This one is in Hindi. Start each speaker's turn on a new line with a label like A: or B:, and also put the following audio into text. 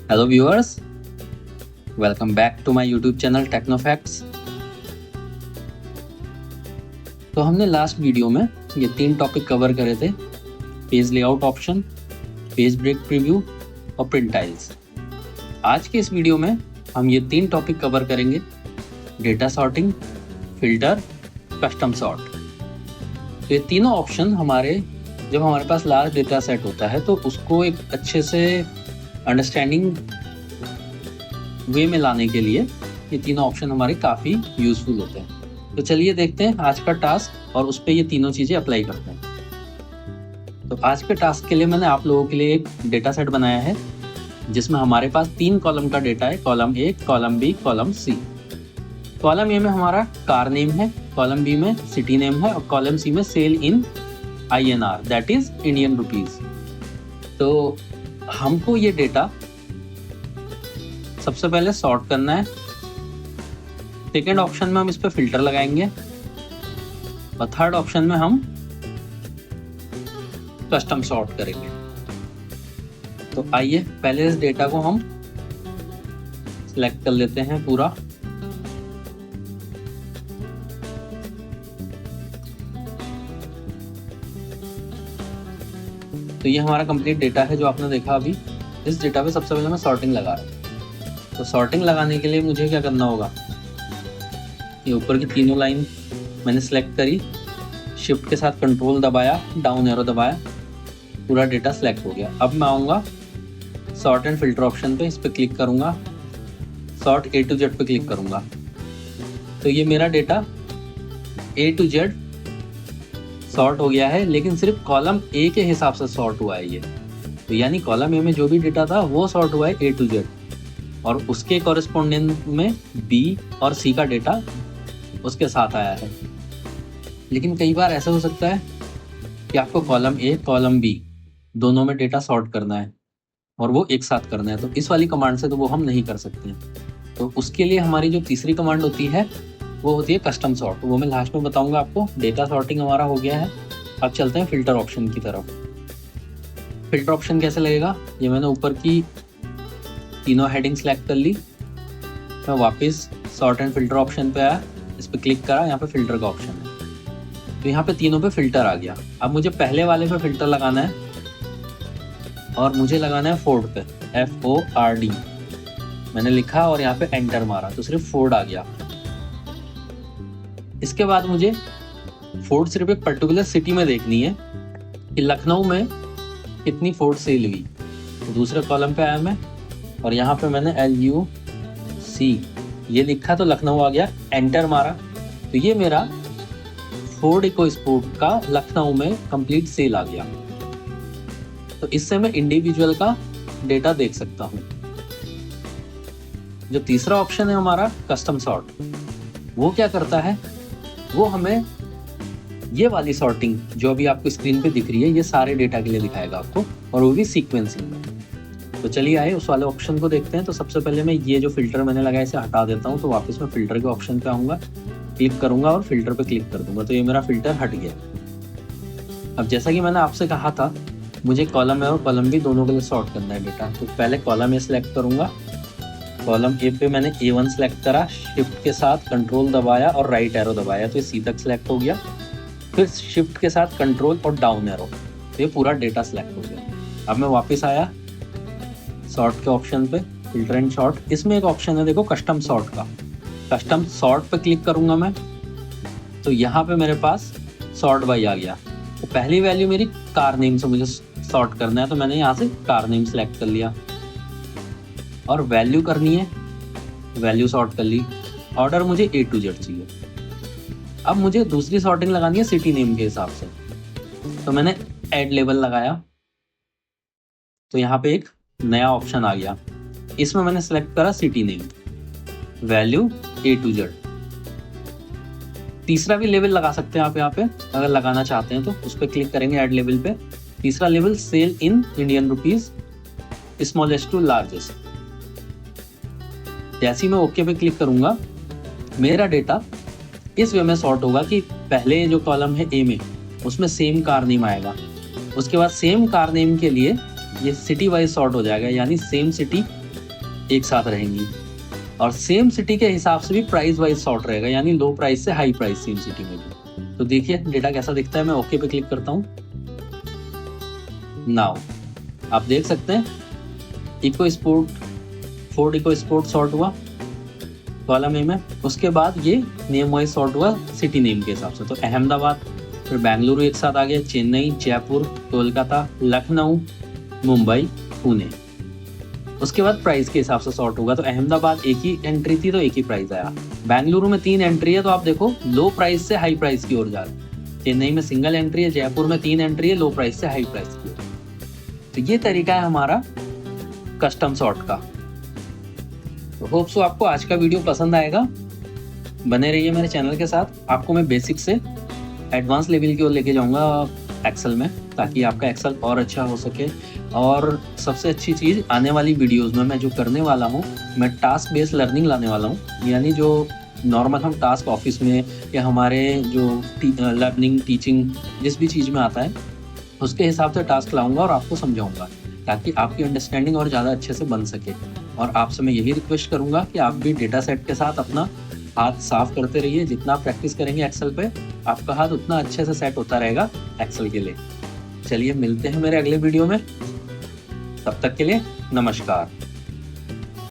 A: Hello viewers, welcome back to my YouTube channel Techno Facts. तो हमने लास्ट वीडियो में ये 3 टॉपिक कवर करे थे: page layout option, page break preview और प्रिंट टाइल्स। आज के इस वीडियो में हम ये 3 टॉपिक कवर करेंगे: data sorting, filter, custom sort. तो ये तीनों ऑप्शन जब हमारे पास लार्ज डेटा सेट होता है तो उसको एक अच्छे से अंडरस्टैंडिंग वे में लाने के लिए ये तीनों ऑप्शन हमारे काफ़ी यूजफुल होते हैं। तो चलिए देखते हैं आज का टास्क और उस पर ये तीनों चीज़ें अप्लाई करते हैं। तो आज के टास्क के लिए मैंने आप लोगों के लिए एक डेटा सेट बनाया है जिसमें हमारे पास 3 कॉलम का डेटा है: column A, column B, column C. Column A में हमारा कार नेम है, कॉलम बी में सिटी नेम है और कॉलम सी में sale in INR, that is Indian rupees. तो हमको ये डेटा सबसे पहले सॉर्ट करना है। सेकेंड ऑप्शन में हम इस पे फिल्टर लगाएंगे और थर्ड ऑप्शन में हम कस्टम सॉर्ट करेंगे। तो आइए पहले इस डेटा को हम सिलेक्ट कर लेते हैं पूरा। तो ये हमारा कंप्लीट डेटा है जो आपने देखा अभी। इस डेटा पे सबसे पहले मैं सॉर्टिंग लगा रहा हूँ। तो सॉर्टिंग लगाने के लिए मुझे क्या करना होगा, ये ऊपर की तीनों लाइन मैंने सेलेक्ट करी, शिफ्ट के साथ कंट्रोल दबाया, डाउन एरो दबाया, पूरा डेटा सेलेक्ट हो गया। अब मैं आऊँगा सॉर्ट एंड फिल्टर ऑप्शन पे, इस पर क्लिक करूँगा, सॉर्ट A to Z पे क्लिक करूँगा। तो ये मेरा data A to Z sort हो गया है, लेकिन सिर्फ कॉलम ए के हिसाब से सॉर्ट हुआ है ये। तो यानी कॉलम ए में जो भी डेटा था वो सॉर्ट हुआ है A to Z और उसके कॉरेस्पोंडेंट में B और C का डेटा उसके साथ आया है। लेकिन कई बार ऐसा हो सकता है कि आपको कॉलम ए, कॉलम B दोनों में डेटा सॉर्ट करना है और वो एक साथ करना है। तो इस वाली कमांड से तो वो हम नहीं कर सकते हैं। तो उसके लिए हमारी जो तीसरी कमांड होती है वो होती है कस्टम सॉर्ट। वो मैं लास्ट में बताऊंगा आपको। डेटा सॉर्टिंग हमारा हो गया है, अब चलते हैं फिल्टर ऑप्शन की तरफ। फिल्टर ऑप्शन कैसे लगेगा, ये मैंने ऊपर की तीनों हेडिंग सेलेक्ट कर ली। मैं वापस सॉर्ट एंड फिल्टर ऑप्शन पे आया, इस पर क्लिक करा, यहाँ पे फिल्टर का ऑप्शन है। तो यहाँ पे तीनों पे फिल्टर आ गया। अब मुझे पहले वाले पे फिल्टर लगाना है और मुझे लगाना है फोर्ड पे, FORD मैंने लिखा और यहाँ पे एंटर मारा तो सिर्फ फोर्ड आ गया। इसके बाद मुझे फोर्ड सिर्फ एक पर्टिकुलर सिटी में देखनी है कि लखनऊ में कितनी फोर्ड सेल हुई। तो दूसरे कॉलम पे आया मैं और यहाँ पे मैंने LUC ये लिखा तो लखनऊ आ गया, एंटर मारा तो ये मेरा फोर्ड इकोस्पोर्ट का लखनऊ में कंप्लीट सेल आ गया। तो इससे मैं इंडिविजुअल का डेटा देख सकता हूँ। जो तीसरा ऑप्शन है हमारा कस्टम सॉर्ट, वो क्या करता है, वो हमें ये वाली सॉर्टिंग जो अभी आपको स्क्रीन पे दिख रही है ये सारे डेटा के लिए दिखाएगा आपको, और वो भी सीक्वेंसिंग में। तो चलिए आइए उस वाले ऑप्शन को देखते हैं। तो सबसे पहले मैं ये जो फिल्टर मैंने लगाया इसे हटा देता हूँ। तो वापस मैं फिल्टर के ऑप्शन पे आऊँगा, क्लिक करूँगा और फिल्टर पे क्लिक कर दूंगा। तो ये मेरा फिल्टर हट गया। अब जैसा कि मैंने आपसे कहा था मुझे कॉलम ए और कॉलम बी दोनों के लिए सॉर्ट करना है डेटा। तो पहले कॉलम ए सेलेक्ट करूँगा, कॉलम ए पे मैंने A1 सेलेक्ट करा, शिफ्ट के साथ कंट्रोल दबाया और राइट एरो दबाया तो ये C तक सेलेक्ट हो गया। फिर शिफ्ट के साथ कंट्रोल और डाउन एरो तो ये पूरा डेटा सेलेक्ट हो गया। अब मैं वापस आया सॉर्ट के ऑप्शन पे, फिल्टर एंड सॉर्ट। इसमें एक ऑप्शन है देखो कस्टम सॉर्ट का। कस्टम सॉर्ट पे क्लिक करूंगा मैं तो यहाँ पे मेरे पास सॉर्ट बाई आ गया। तो पहली वैल्यू मेरी कार नेम से मुझे सॉर्ट करना है तो मैंने यहाँ से कार नेम सेलेक्ट कर लिया और वैल्यू करनी है, वैल्यू सॉर्ट कर ली। ऑर्डर मुझे A to Z चाहिए। अब मुझे दूसरी सॉर्टिंग लगानी है सिटी नेम के हिसाब से। तो मैंने ऐड लेबल लगाया तो यहाँ पे एक नया ऑप्शन आ गया। इसमें मैंने सेलेक्ट करा city name, value A to Z। तीसरा भी लेवल लगा सकते हैं आप यहाँ पे अगर लगाना चाहते हैं तो उस पर क्लिक करेंगे ऐड लेवल पे। तीसरा level sale in Indian rupees, smallest to largest. जैसे ही मैं ओके पे क्लिक करूंगा मेरा डेटा इस वे में सॉर्ट होगा कि पहले जो कॉलम है ए में उसमें सेम कार नेम आएगा, उसके बाद सेम कार नेम के लिए ये सिटी वाइज सॉर्ट हो जाएगा, यानी सेम सिटी एक साथ रहेंगी और सेम सिटी के हिसाब से भी प्राइस वाइज सॉर्ट रहेगा, यानी लो प्राइस से हाई प्राइस सेम सिटी में भी। तो देखिए डेटा कैसा दिखता है। मैं ओके पे क्लिक करता हूँ। नाउ आप देख सकते हैं EcoSport, Ford EcoSport sort हुआ कॉलम ए में। उसके बाद ये नेम वाइज सॉर्ट हुआ सिटी नेम के हिसाब से। तो अहमदाबाद, फिर बेंगलुरु एक साथ आ गया, चेन्नई, जयपुर, कोलकाता, लखनऊ, मुंबई, पुणे। उसके बाद प्राइस के हिसाब से सॉर्ट होगा। तो अहमदाबाद एक ही एंट्री थी तो एक ही प्राइस आया। बेंगलुरु में 3 एंट्री है तो आप देखो लो प्राइस से हाई प्राइस की ओर जा रहा है। चेन्नई में सिंगल एंट्री है, जयपुर में 3 एंट्री है, लो प्राइस से हाई प्राइस की ओर। तो ये तरीका है हमारा कस्टम सॉर्ट का। तो होप सो आपको आज का वीडियो पसंद आएगा। बने रहिए मेरे चैनल के साथ। आपको मैं बेसिक से एडवांस लेवल की ओर लेके जाऊंगा एक्सेल में, ताकि आपका एक्सेल और अच्छा हो सके। और सबसे अच्छी चीज़, आने वाली वीडियोस में मैं जो करने वाला हूँ, मैं टास्क बेस्ड लर्निंग लाने वाला हूँ। यानी जो नॉर्मल हम टास्क ऑफिस में या हमारे जो लर्निंग टीचिंग जिस भी चीज़ में आता है उसके हिसाब से टास्क लाऊंगा और आपको समझाऊंगा, ताकि आपकी अंडरस्टैंडिंग और ज़्यादा अच्छे से बन सके। और आपसे मैं यही रिक्वेस्ट करूंगा कि आप भी डेटा सेट के साथ अपना हाथ साफ करते रहिए। जितना प्रैक्टिस करेंगे एक्सेल पे, आपका हाथ उतना अच्छे से सेट होता रहेगा एक्सेल के लिए। चलिए मिलते हैं मेरे अगले वीडियो में, तब तक के लिए नमस्कार।